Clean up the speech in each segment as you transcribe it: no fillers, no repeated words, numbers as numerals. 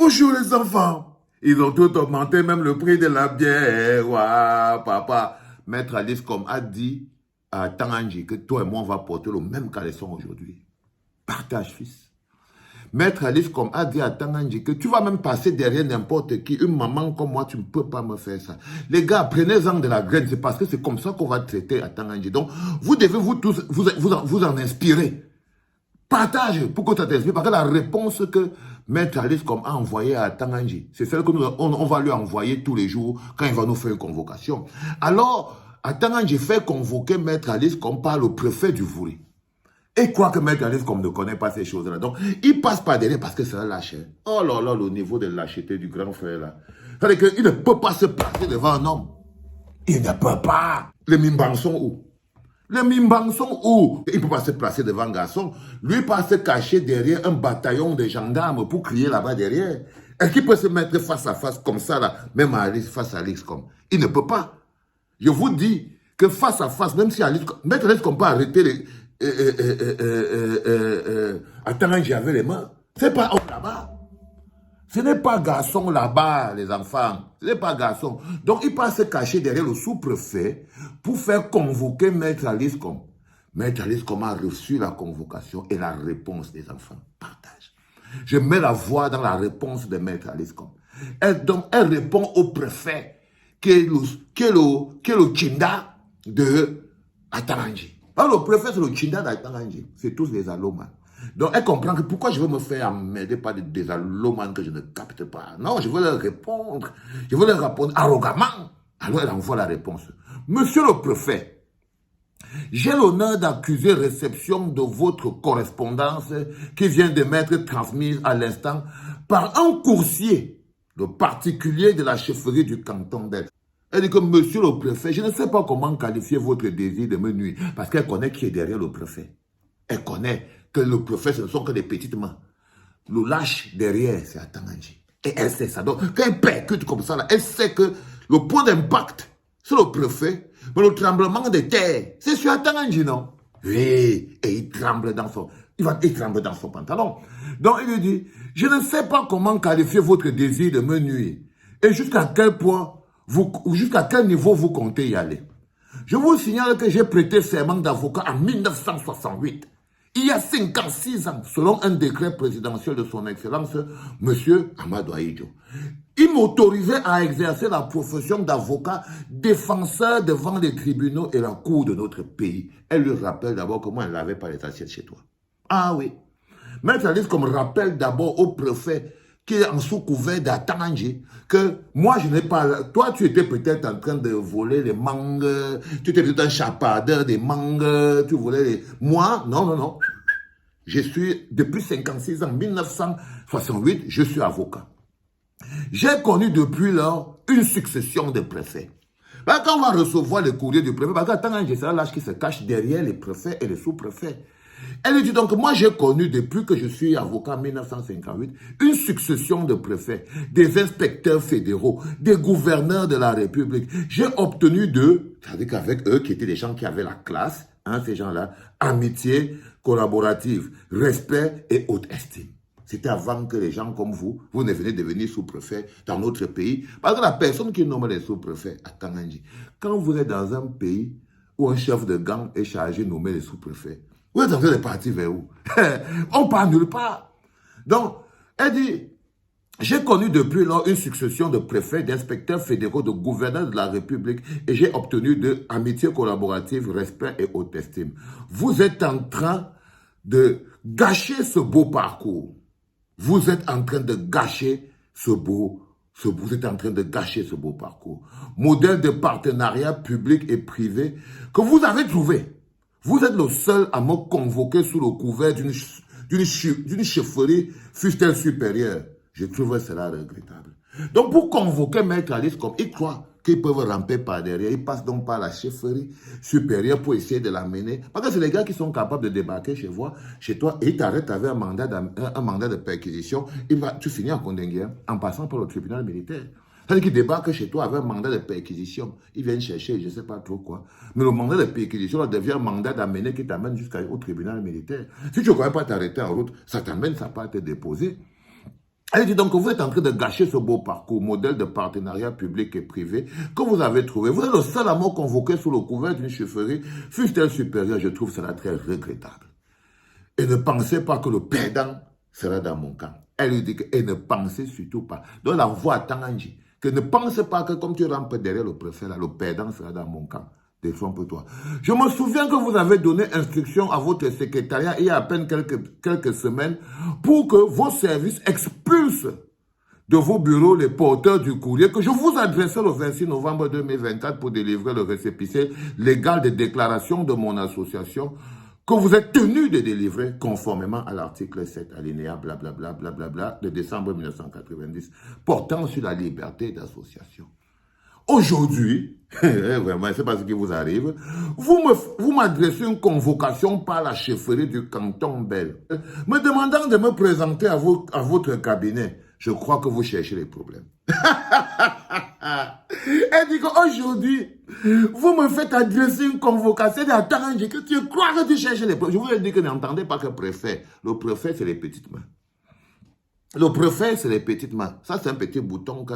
Bonjour les enfants. Ils ont tout augmenté, même le prix de la bière. Ouah, papa. Maître Alice comme a dit à Tanganji que toi et moi on va porter le même caleçon aujourd'hui. Partage, fils. Maître Alice comme a dit à Tanganji que tu vas même passer derrière n'importe qui. Une maman comme moi, tu ne peux pas me faire ça. Les gars, prenez-en de la graine. C'est parce que c'est comme ça qu'on va traiter à Tanganji. Donc, vous devez vous tous vous en inspirer. Partage pour que ça t'inspire. Parce que la réponse que Maître Alice comme a envoyée à Tanganji, c'est celle que on va lui envoyer tous les jours quand il va nous faire une convocation. Alors, à Tanganji fait convoquer Maître Alice comme par le préfet du Vouri. Et quoi que Maître Alice comme ne connaît pas ces choses-là. Donc, il passe par derrière parce que c'est un lâche. Oh là là, le niveau de lâcheté du grand frère là. C'est-à-dire qu'il ne peut pas se placer devant un homme. Il ne peut pas. Les mimbans sont où? Les mimbans sont où? Il ne peut pas se placer devant un garçon. Lui, pas se cacher derrière un bataillon de gendarmes pour crier là-bas derrière. Est-ce qu'il peut se mettre face à face comme ça, là, même à Alice, face à Alice comme? Il ne peut pas. Je vous dis que face à face, même si Alice, Maître Alice comme pas arrêter les... attends, j'avais les mains. C'est pas homme là-bas. Ce n'est pas garçon là-bas, les enfants. Ce n'est pas garçon. Donc, il passe se cacher derrière le sous-préfet pour faire convoquer Maître Alice comme. Maître Alice comme a reçu la convocation et la réponse des enfants. Partage. Je mets la voix dans la réponse de Maître Alice comme. Donc, elle répond au préfet qui est le Chinda de Ataranji. Alors, le préfet, c'est le Chinda d'Ataranji. C'est tous des allomas. Donc, elle comprend que pourquoi je veux me faire emmerder par des allomas que je ne capte pas. Non, je veux leur répondre. Je veux leur répondre arrogamment. Alors, elle envoie la réponse. Monsieur le préfet, j'ai l'honneur d'accuser réception de votre correspondance qui vient de m'être transmise à l'instant par un coursier, le particulier de la chefferie du canton d'Aix. Elle dit que monsieur le préfet, je ne sais pas comment qualifier votre désir de me nuire, parce qu'elle connaît qui est derrière le préfet. Elle connaît que le préfet, ce ne sont que des petites mains. Le lâche derrière, c'est à Tanganji. Et elle sait ça. Donc, quand elle percute comme ça, là, elle sait que le point d'impact, c'est le préfet, mais le tremblement de terre, c'est sur Tanganji, non? Oui, et il tremble dans son pantalon. Donc, il lui dit, je ne sais pas comment qualifier votre désir de me nuire. Et jusqu'à quel point, jusqu'à quel niveau vous comptez y aller. Je vous signale que j'ai prêté serment d'avocat en 1968. Il y a 56 ans, selon un décret présidentiel de son Excellence, M. Amadou Ahidjo. Il m'autorisait à exercer la profession d'avocat défenseur devant les tribunaux et la cour de notre pays. Elle lui rappelle d'abord comment elle n'avait pas les assiettes chez toi. Ah oui. Maître Alice comme rappelle d'abord au préfet qui est en sous-couvert d'Atanganji, que moi je n'ai pas... Toi tu étais peut-être en train de voler les mangues, tu étais peut-être un chapadeur des mangues, tu volais les... Moi, non, non, non. Je suis, depuis 56 ans, 1968, je suis avocat. J'ai connu depuis lors une succession de préfets. Là, quand on va recevoir les courriers du préfet, parce qu'Atanganji, c'est un lâche qui se cache derrière les préfets et les sous-préfets. Elle dit donc, moi j'ai connu depuis que je suis avocat en 1958, une succession de préfets, des inspecteurs fédéraux, des gouverneurs de la République. J'ai obtenu d'eux, c'est-à-dire qu'avec eux qui étaient des gens qui avaient la classe, hein, ces gens-là, amitié collaborative, respect et haute estime. C'était avant que les gens comme vous ne venez devenir sous-préfet dans notre pays. Parce que la personne qui nomme les sous-préfets à Tanganji, quand vous êtes dans un pays où un chef de gang est chargé de nommer les sous-préfets, vous êtes en train de partir vers où? On part nulle part. Donc, elle dit, j'ai connu depuis lors une succession de préfets, d'inspecteurs fédéraux, de gouverneurs de la République et j'ai obtenu de amitié collaborative, respect et haute estime. Vous êtes en train de gâcher ce beau parcours. Vous êtes en train de gâcher vous êtes en train de gâcher ce beau parcours. Modèle de partenariat public et privé que vous avez trouvé. Vous êtes le seul à me convoquer sous le couvert d'une chefferie, fût-elle supérieure. Je trouve cela regrettable. Donc, pour convoquer Maître Alice comme ils croient qu'ils peuvent ramper par derrière, ils passent donc par la chefferie supérieure pour essayer de l'amener. Parce que c'est les gars qui sont capables de débarquer chez toi, et ils t'arrêtent avec un mandat de perquisition. Tu finis en Condengui, en passant par le tribunal militaire. C'est-à-dire qu'ils débarquent chez toi avec un mandat de perquisition. Ils viennent chercher, je ne sais pas trop quoi. Mais le mandat de perquisition là, devient un mandat d'amener qui t'amène jusqu'au tribunal militaire. Si tu ne connais pas t'arrêter en route, ça t'amène, ça peut te déposer. Elle dit donc que vous êtes en train de gâcher ce beau parcours, modèle de partenariat public et privé que vous avez trouvé. Vous êtes le seul à me convoquer sous le couvert d'une chefferie, fût-elle supérieure, je trouve cela très regrettable. Et ne pensez pas que le perdant sera dans mon camp. Elle lui dit que, et ne pensez surtout pas. Donc la voix à Tanganji, que ne pensez pas que comme tu rampes derrière le préfet, là, le perdant sera dans mon camp. Détrompe-toi. Je me souviens que vous avez donné instruction à votre secrétariat il y a à peine quelques semaines pour que vos services expulsent de vos bureaux les porteurs du courrier que je vous adressais le 26 novembre 2024 pour délivrer le récépissé légal de déclaration de mon association que vous êtes tenu de délivrer conformément à l'article 7 alinéa blablabla blablabla de décembre 1990 portant sur la liberté d'association. Aujourd'hui, vraiment, c'est pas ce qui vous arrive, vous m'adressez une convocation par la chefferie du canton Bel, me demandant de me présenter à votre cabinet. Je crois que vous cherchez les problèmes. Elle dit qu'aujourd'hui, vous me faites adresser une convocation. Elle dit, attends, que tu crois que tu cherches les problèmes. Je vous ai dit que n'entendez pas que préfet. Le préfet, c'est les petites mains. Le préfet, c'est les petites mains. Ça, c'est un petit bouton que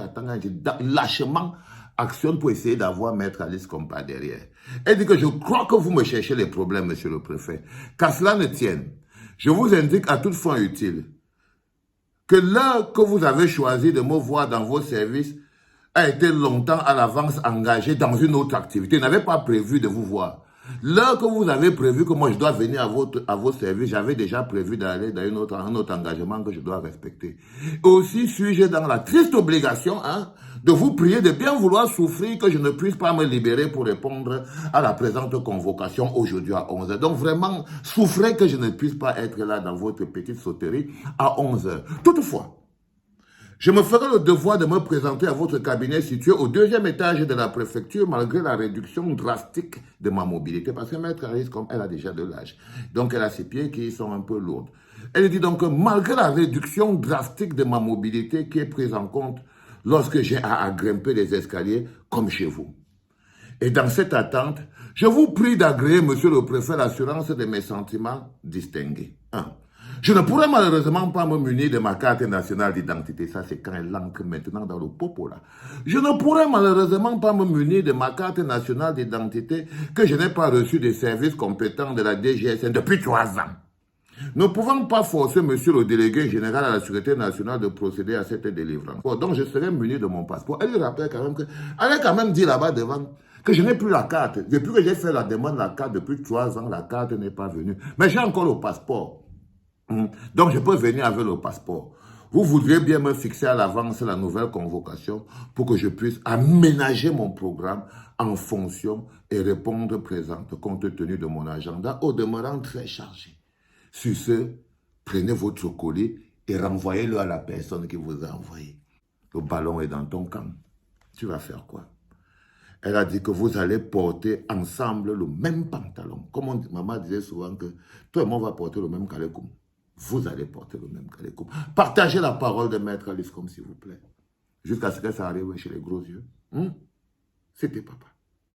lâchement actionne pour essayer d'avoir Maître Alice Compa derrière. Elle dit que je crois que vous me cherchez les problèmes, monsieur le préfet. Qu'à cela ne tienne, je vous indique à toute fin utile que l'heure que vous avez choisi de me voir dans vos services a été longtemps à l'avance engagé dans une autre activité. Je n'avais pas prévu de vous voir. L'heure que vous avez prévu que moi je dois venir à vos services, j'avais déjà prévu d'aller dans un autre engagement que je dois respecter. Aussi suis-je dans la triste obligation de vous prier de bien vouloir souffrir que je ne puisse pas me libérer pour répondre à la présente convocation aujourd'hui à 11h. Donc vraiment, souffrez que je ne puisse pas être là dans votre petite sauterie à 11h. Toutefois, je me ferai le devoir de me présenter à votre cabinet situé au 2e étage de la préfecture malgré la réduction drastique de ma mobilité. Parce que Maître Alice, comme elle a déjà de l'âge, donc elle a ses pieds qui sont un peu lourds. Elle dit donc que malgré la réduction drastique de ma mobilité qui est prise en compte lorsque j'ai à grimper les escaliers comme chez vous. Et dans cette attente, je vous prie d'agréer, monsieur le préfet, l'assurance de mes sentiments distingués. 1. Je ne pourrais malheureusement pas me munir de ma carte nationale d'identité. Ça, c'est quand elle ancre maintenant dans le popo, là. Je ne pourrais malheureusement pas me munir de ma carte nationale d'identité que je n'ai pas reçu des services compétents de la DGSN depuis 3 ans. Ne pouvant pas forcer monsieur le délégué général à la Sûreté nationale de procéder à cette délivrance. Donc, je serai muni de mon passeport. Elle lui rappelle quand même que, elle a quand même dit là-bas devant que je n'ai plus la carte. Depuis que j'ai fait la demande de la carte depuis 3 ans, la carte n'est pas venue. Mais j'ai encore le passeport. Donc, je peux venir avec le passeport. Vous voudriez bien me fixer à l'avance la nouvelle convocation pour que je puisse aménager mon programme en fonction et répondre présente compte tenu de mon agenda au demeurant très chargé. Sur ce, prenez votre colis et renvoyez-le à la personne qui vous a envoyé. Le ballon est dans ton camp. Tu vas faire quoi? Elle a dit que vous allez porter ensemble le même pantalon. Comme maman disait souvent que toi et moi on va porter le même calecoum. Vous allez porter le même calecoum. Partagez la parole de Maître Alice comme s'il vous plaît. Jusqu'à ce que ça arrive chez les gros yeux. C'était papa.